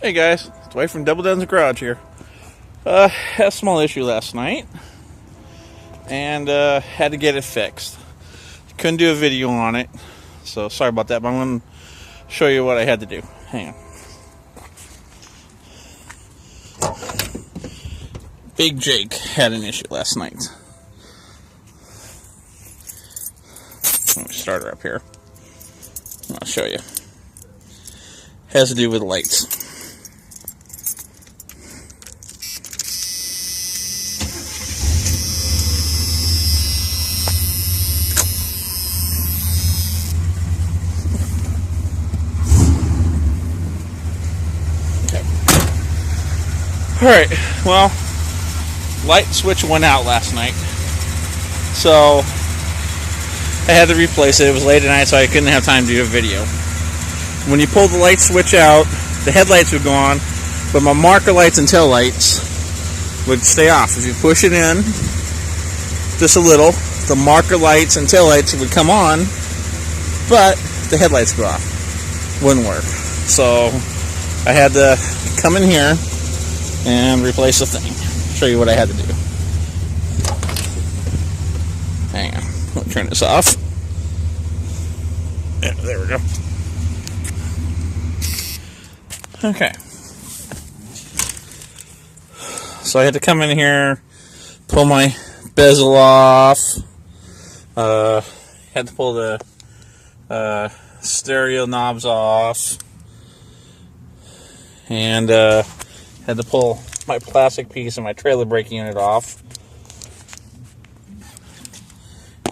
Hey guys, it's Dwight from Double Duns Garage here. Had a small issue last night and had to get it fixed. Couldn't do a video on it, so sorry about that, but I'm going to show you what I had to do. Hang on. Big Jake had an issue last night. Let me start her up here. I'll show you. Has to do with lights. Alright, well, light switch went out last night, so I had to replace it. It was late at night, so I couldn't have time to do a video. When you pull the light switch out, the headlights would go on, but my marker lights and tail lights would stay off. If you push it in just a little, the marker lights and tail lights would come on, but the headlights go off. Wouldn't work. So I had to come in here and replace the thing. Show you what I had to do. Hang on. Let me turn this off. Yeah, there we go. Okay. So I had to come in here, pull my bezel off. Had to pull the stereo knobs off. And had to pull my plastic piece and my trailer brake unit off.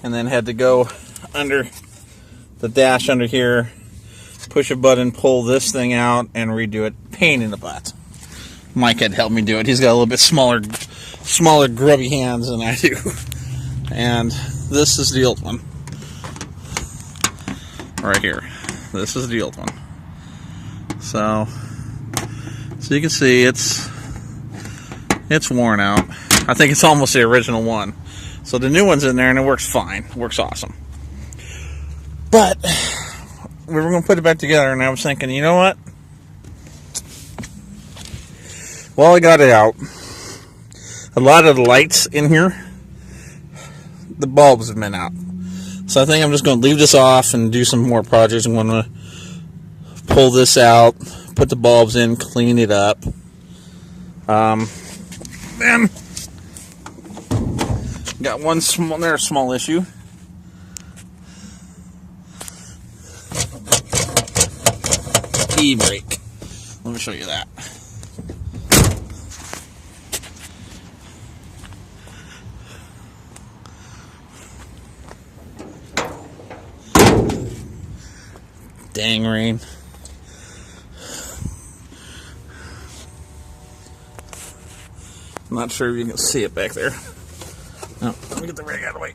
And then had to go under the dash under here, push a button, pull this thing out, and redo it. Pain in the butt. Mike had helped me do it. He's got a little bit smaller grubby hands than I do. And this is the old one. Right here. This is the old one. So you can see it's worn out. I think it's almost the original one. So the new one's in there and it works fine. It works awesome. But we were going to put it back together and I was thinking, you know what? While I got it out, a lot of the lights in here, the bulbs have been out. So I think I'm just going to leave this off and do some more projects. I'm going to pull this out, put the bulbs in, clean it up. Then got one small issue. E-brake. Let me show you that. Dang rain. I'm not sure if you can see it back there. No, let me get the rag out of the way.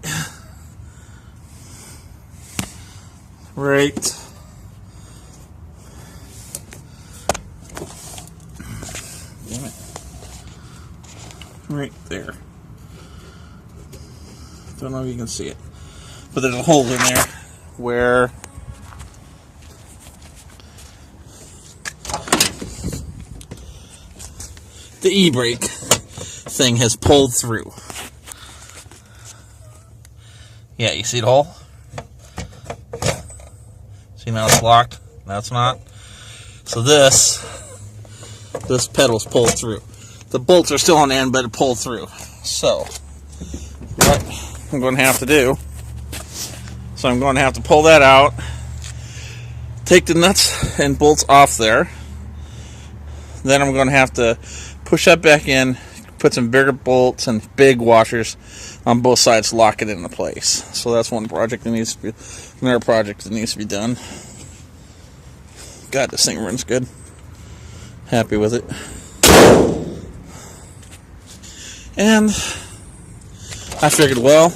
Right. Damn it. Right there. Don't know if you can see it. But there's a hole in there where the e-brake thing has pulled through. Yeah, you see the hole? See, now it's locked, now it's not. So this pedal's pulled through. The bolts are still on the end, but it pulled through. So what I'm going to have to do, I'm going to have to pull that out, take the nuts and bolts off there. Then I'm going to have to push that back in, put some bigger bolts and big washers on both sides to lock it into place. So that's one project that needs to be, another project that needs to be done. God, this thing runs good. Happy with it. And I figured, well,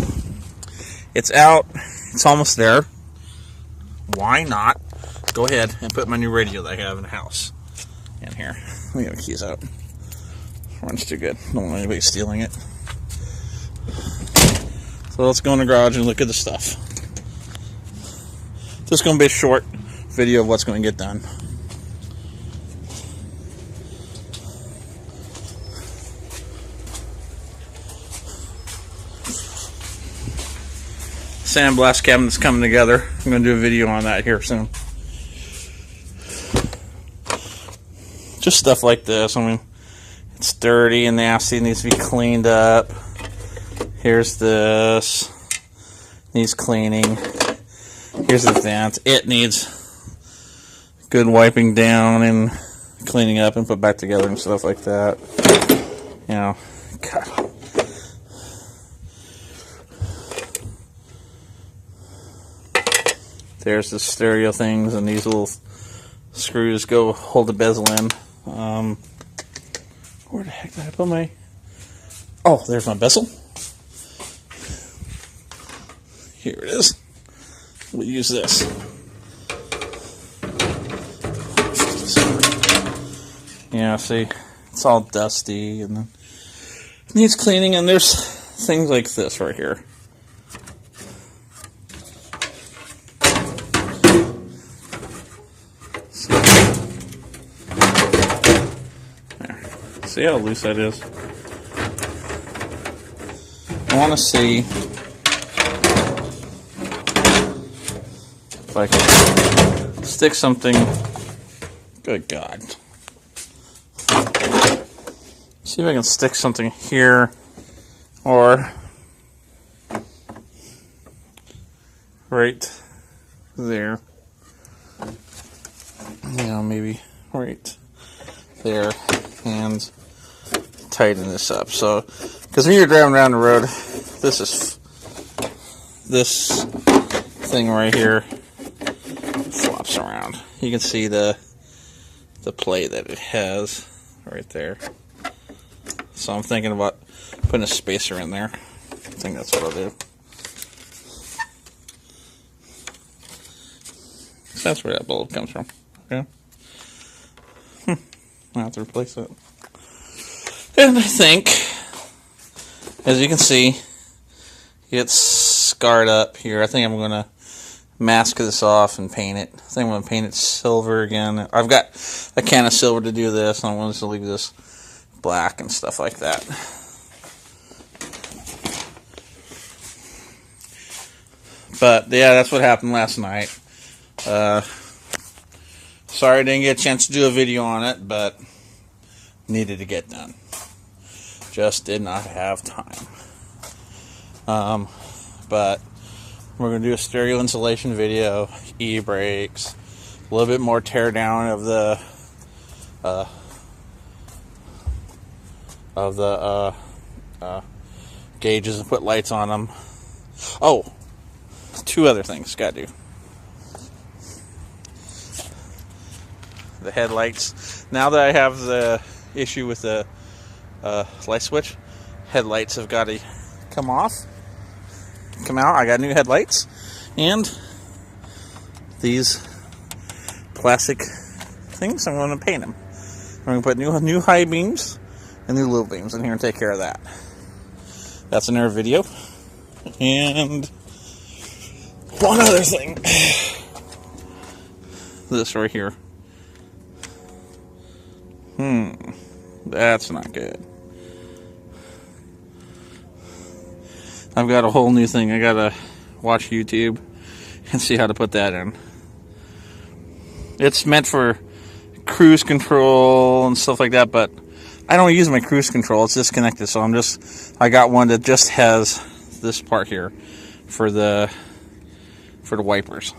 it's out. It's almost there. Why not go ahead and put my new radio that I have in the house in here. Let me get the keys out. Runs too good. Don't want anybody stealing it. So let's go in the garage and look at the stuff. This is going to be a short video of what's going to get done. sandblast cabinet's coming together. I'm going to do a video on that here soon. Just stuff like this. I mean, it's dirty and nasty. It needs to be cleaned up. Here's this. Needs cleaning. Here's the vent. It needs good wiping down and cleaning up and put back together and stuff like that. You know, God. There's the stereo things, and these little screws go hold the bezel in. Where the heck did I put my... Oh, there's my bezel. Here it is. We'll use this. Yeah, see, it's all dusty and it needs cleaning, and there's things like this right here. See how loose that is? I want to see if I can stick something. Good God. See if I can stick something here or right there. You know, maybe right there, and tighten this up. So, because when you're driving around the road, this thing right here flops around. You can see the play that it has right there. So I'm thinking about putting a spacer in there. I think that's what I'll do. So that's where that bulb comes from. Okay. I'll have to replace it. And I think, as you can see, it's scarred up here. I think I'm going to mask this off and paint it. I think I'm going to paint it silver again. I've got a can of silver to do this, and I'm going to leave this black and stuff like that. But yeah, that's what happened last night. Sorry I didn't get a chance to do a video on it, but needed to get done. Just did not have time. But we're going to do a stereo insulation video, e-brakes, a little bit more tear down of the gauges and put lights on them. Oh, two other things gotta do. The headlights. Now that I have the issue with the light switch, headlights have got to come out. I got new headlights, and these plastic things, I'm going to paint them. I'm going to put new high beams and new low beams in here and take care of that. That's another video. And one other thing. This right here. That's not good. I've got a whole new thing. I gotta watch YouTube and see how to put that in. It's meant for cruise control and stuff like that, but I don't use my cruise control. It's disconnected, so I got one that just has this part here for the wipers.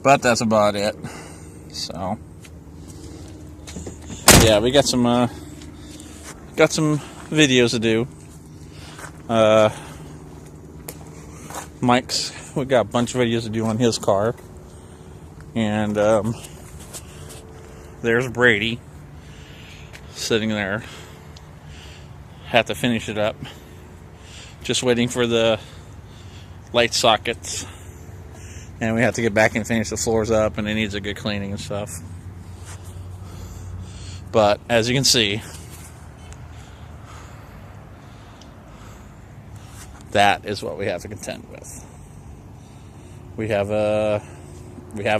But that's about it. So yeah, we got some videos to do. Mike's, we got a bunch of videos to do on his car. And there's Brady sitting there. Have to finish it up. Just waiting for the light sockets. And we have to get back and finish the floors up, and it needs a good cleaning and stuff. But as you can see, that is what we have to contend with. We have a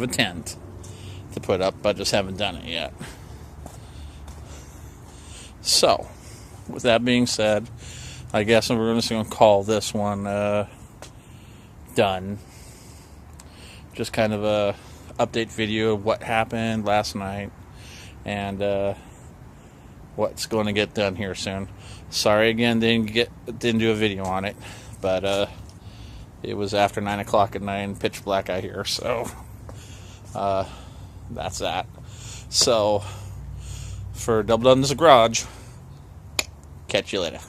tent to put up, but just haven't done it yet. So, with that being said, I guess we're just going to call this one done. Just kind of a update video of what happened last night and what's going to get done here soon. Sorry again, didn't do a video on it, but it was after 9 o'clock at night and pitch black out here, so that's that. So for Double Dungeons Garage, catch you later.